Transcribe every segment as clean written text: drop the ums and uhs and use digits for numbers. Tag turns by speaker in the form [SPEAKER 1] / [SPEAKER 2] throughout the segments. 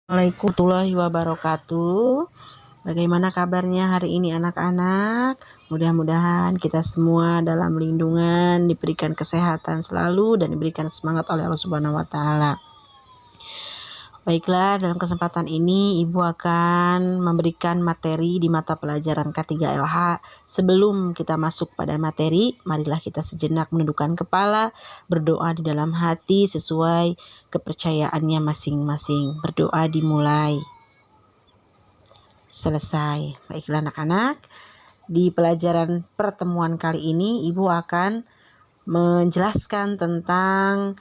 [SPEAKER 1] Assalamualaikum warahmatullahi wabarakatuh. Bagaimana kabarnya hari ini anak-anak? Mudah-mudahan kita semua dalam lindungan, diberikan kesehatan selalu dan diberikan semangat oleh Allah Subhanahu wa taala. Baiklah, dalam kesempatan ini Ibu akan memberikan materi di mata pelajaran K3LH. Sebelum kita masuk pada materi, marilah kita sejenak menundukkan kepala, berdoa di dalam hati sesuai kepercayaannya masing-masing. Berdoa dimulai. Selesai. Baiklah anak-anak, di pelajaran pertemuan kali ini Ibu akan menjelaskan tentang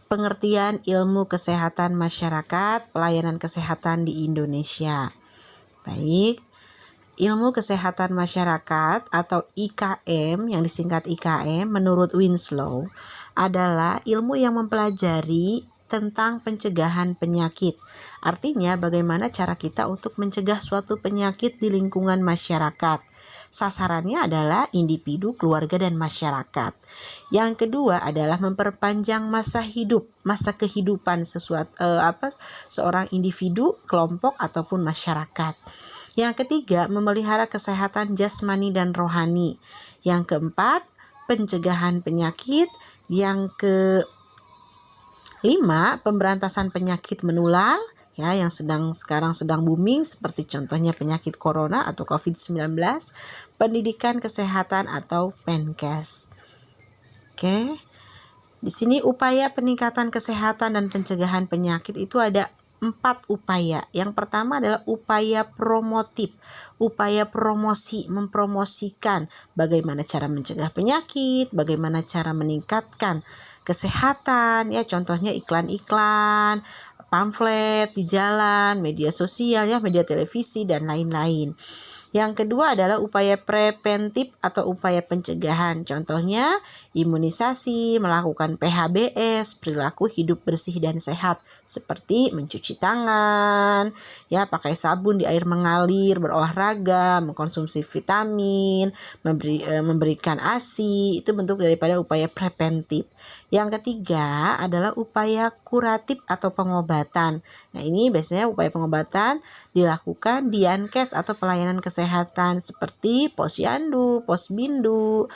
[SPEAKER 1] pengertian ilmu kesehatan masyarakat, pelayanan kesehatan di Indonesia. Baik, ilmu kesehatan masyarakat atau IKM yang disingkat IKM menurut Winslow adalah ilmu yang mempelajari tentang pencegahan penyakit. Artinya bagaimana cara kita untuk mencegah suatu penyakit di lingkungan masyarakat. Sasarannya adalah individu, keluarga, dan masyarakat. Yang kedua adalah memperpanjang masa kehidupan seorang individu, kelompok, ataupun masyarakat. Yang ketiga, memelihara kesehatan jasmani dan rohani. Yang keempat, pencegahan penyakit. Yang kelima, pemberantasan penyakit menular ya yang sekarang sedang booming seperti contohnya penyakit corona atau COVID-19, pendidikan kesehatan atau PENKES. Oke. Di sini upaya peningkatan kesehatan dan pencegahan penyakit itu ada 4 upaya. Yang pertama adalah upaya promotif, upaya promosi, mempromosikan bagaimana cara mencegah penyakit, bagaimana cara meningkatkan kesehatan, ya contohnya iklan-iklan, pamflet di jalan, media sosial, ya media televisi dan lain-lain. Yang kedua adalah upaya preventif atau upaya pencegahan. Contohnya imunisasi, melakukan PHBS, perilaku hidup bersih dan sehat seperti mencuci tangan, ya pakai sabun di air mengalir, berolahraga, mengkonsumsi vitamin, memberikan ASI, itu bentuk daripada upaya preventif. Yang ketiga adalah upaya kuratif atau pengobatan. Nah, ini biasanya upaya pengobatan dilakukan di Yankes atau pelayanan kesehatan seperti posyandu, posbindu,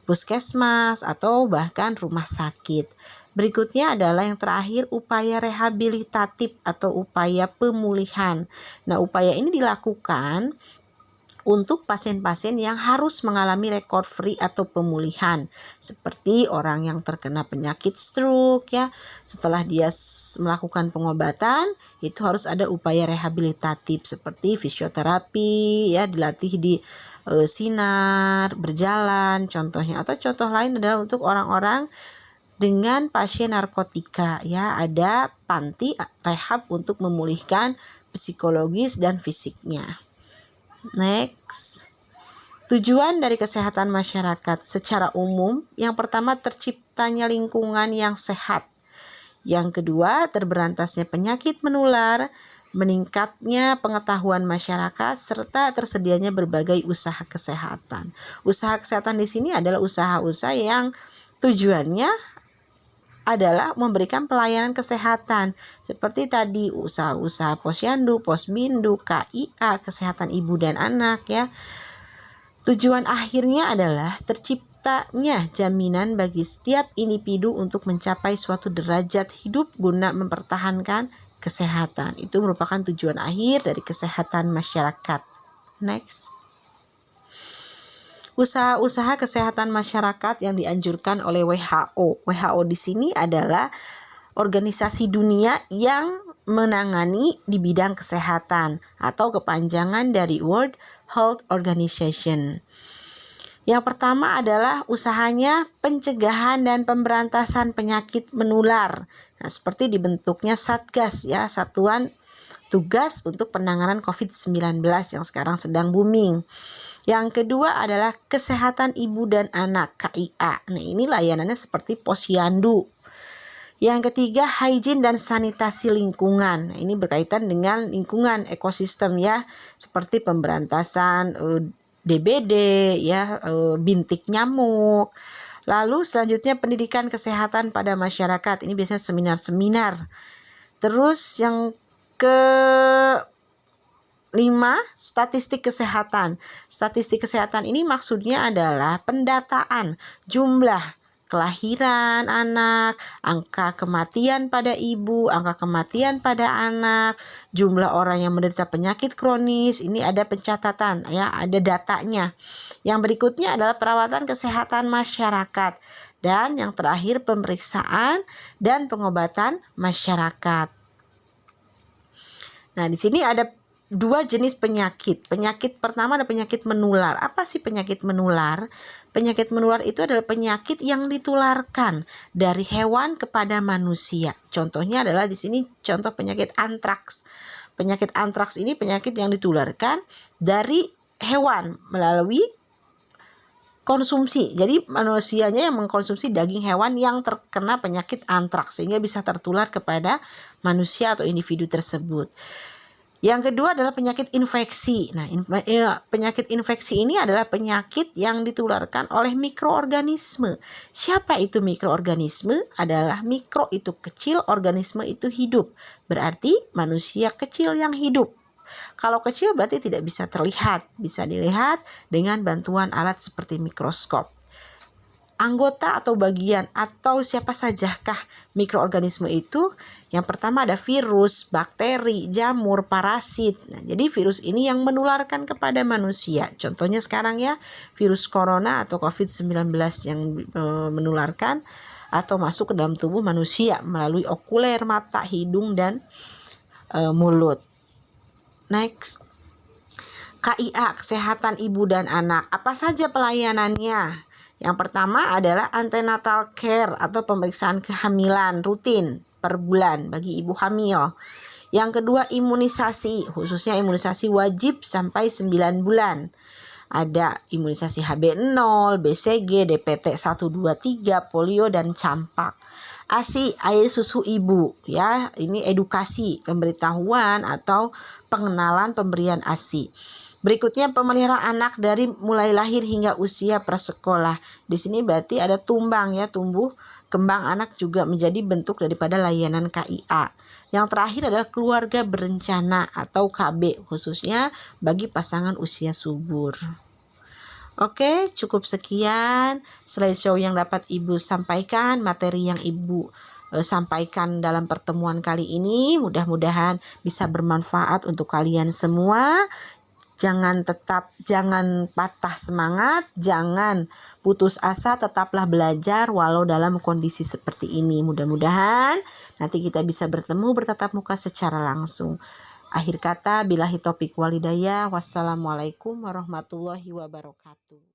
[SPEAKER 1] puskesmas, atau bahkan rumah sakit. Berikutnya adalah yang terakhir upaya rehabilitatif atau upaya pemulihan. Nah, upaya ini dilakukan untuk pasien-pasien yang harus mengalami recovery atau pemulihan seperti orang yang terkena penyakit stroke, ya setelah dia melakukan pengobatan itu harus ada upaya rehabilitatif seperti fisioterapi, ya dilatih di sinar, berjalan contohnya, atau contoh lain adalah untuk orang-orang dengan pasien narkotika, ya ada panti rehab untuk memulihkan psikologis dan fisiknya. Next, tujuan dari kesehatan masyarakat secara umum, yang pertama terciptanya lingkungan yang sehat. Yang kedua, terberantasnya penyakit menular, meningkatnya pengetahuan masyarakat, serta tersedianya berbagai usaha kesehatan. Usaha kesehatan di sini adalah usaha-usaha yang tujuannya adalah memberikan pelayanan kesehatan seperti tadi usaha-usaha posyandu, posbindu, KIA, kesehatan ibu dan anak, ya. Tujuan akhirnya adalah terciptanya jaminan bagi setiap individu untuk mencapai suatu derajat hidup guna mempertahankan kesehatan. Itu merupakan tujuan akhir dari kesehatan masyarakat. Next. Usaha-usaha kesehatan masyarakat yang dianjurkan oleh WHO. WHO di sini adalah organisasi dunia yang menangani di bidang kesehatan atau kepanjangan dari World Health Organization. Yang pertama adalah usahanya pencegahan dan pemberantasan penyakit menular. Nah, seperti dibentuknya Satgas, ya, Satuan Tugas untuk Penanganan COVID-19 yang sekarang sedang booming. Yang kedua adalah kesehatan ibu dan anak, KIA. Nah, ini layanannya seperti posyandu. Yang ketiga, hygiene dan sanitasi lingkungan. Nah, ini berkaitan dengan lingkungan ekosistem, ya, seperti pemberantasan DBD, ya, bintik nyamuk. Lalu selanjutnya pendidikan kesehatan pada masyarakat. Ini biasanya seminar-seminar Terus yang ke 5, statistik kesehatan. Statistik kesehatan ini maksudnya adalah pendataan jumlah kelahiran anak, angka kematian pada ibu, angka kematian pada anak, jumlah orang yang menderita penyakit kronis. Ini ada pencatatan ya, ada datanya. Yang berikutnya adalah perawatan kesehatan masyarakat. Dan yang terakhir pemeriksaan dan pengobatan masyarakat. Nah, di sini ada 2 jenis penyakit. Penyakit pertama ada penyakit menular. Apa sih penyakit menular? Penyakit menular itu adalah penyakit yang ditularkan dari hewan kepada manusia. Contohnya adalah di sini contoh penyakit antraks. Penyakit antraks ini penyakit yang ditularkan dari hewan melalui konsumsi. Jadi manusianya yang mengkonsumsi daging hewan yang terkena penyakit antraks sehingga bisa tertular kepada manusia atau individu tersebut. Yang kedua adalah penyakit infeksi. Nah, penyakit infeksi ini adalah penyakit yang ditularkan oleh mikroorganisme. Siapa itu mikroorganisme? Adalah mikro itu kecil, organisme itu hidup. Berarti manusia kecil yang hidup. Kalau kecil berarti tidak bisa terlihat, bisa dilihat dengan bantuan alat seperti mikroskop. Anggota atau bagian atau siapa sajakah mikroorganisme itu? Yang pertama ada virus, bakteri, jamur, parasit. Nah, jadi virus ini yang menularkan kepada manusia. Contohnya sekarang ya, virus corona atau COVID-19 yang menularkan atau masuk ke dalam tubuh manusia melalui okuler, mata, hidung, dan mulut. Next. KIA, kesehatan ibu dan anak. Apa saja pelayanannya? Yang pertama adalah antenatal care atau pemeriksaan kehamilan rutin per bulan bagi ibu hamil. Yang kedua imunisasi, khususnya imunisasi wajib sampai 9 bulan. Ada imunisasi HB0, BCG, DPT 1, 2, 3, polio, dan campak. ASI, air susu ibu ya, ini edukasi, pemberitahuan atau pengenalan pemberian ASI. Berikutnya pemeliharaan anak dari mulai lahir hingga usia prasekolah. Di sini berarti ada tumbang ya, tumbuh kembang anak juga menjadi bentuk daripada layanan KIA. Yang terakhir adalah keluarga berencana atau KB, khususnya bagi pasangan usia subur. Oke, cukup sekian slideshow yang dapat Ibu sampaikan, materi yang Ibu sampaikan dalam pertemuan kali ini. Mudah-mudahan bisa bermanfaat untuk kalian semua. Jangan patah semangat, jangan putus asa, tetaplah belajar walau dalam kondisi seperti ini. Mudah-mudahan nanti kita bisa bertatap muka secara langsung. Akhir kata, billahi taufiq walhidayah. Wassalamualaikum warahmatullahi wabarakatuh.